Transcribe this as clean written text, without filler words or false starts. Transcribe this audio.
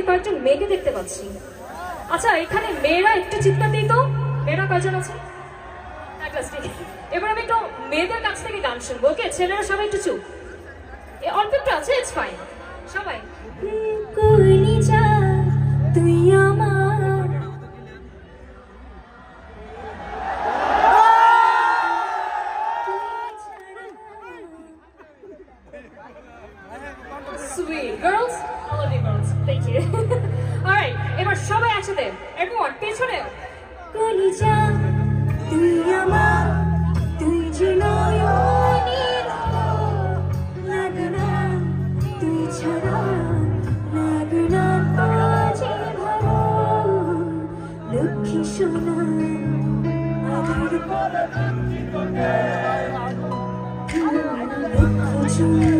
কয়েকজন মেয়েকে দেখতে পাচ্ছি। আচ্ছা এখানে মেয়েরা একটু চিৎকার দিই তো, মেয়েরা কয়জন আছে? এবার আমি একটু মেয়েদের কাছ থেকে গান শুনবো। ওকে ছেলেরা সবাই একটু চুপ, অল্প একটু আছে, ইটস ফাইন। সবাই কলিজা তুই আমার, sweet girls, I love you girls, thank you. Alright, এবার সবাই একসাথে, everyone পেছনে। কলিজা তুই আমার, তুই যে নয়নের লাগনা, তুই ছাড়া লাগনা বাজে ভালো, লক্ষ্মী সোনা আমার লক্ষ্মী সোনা।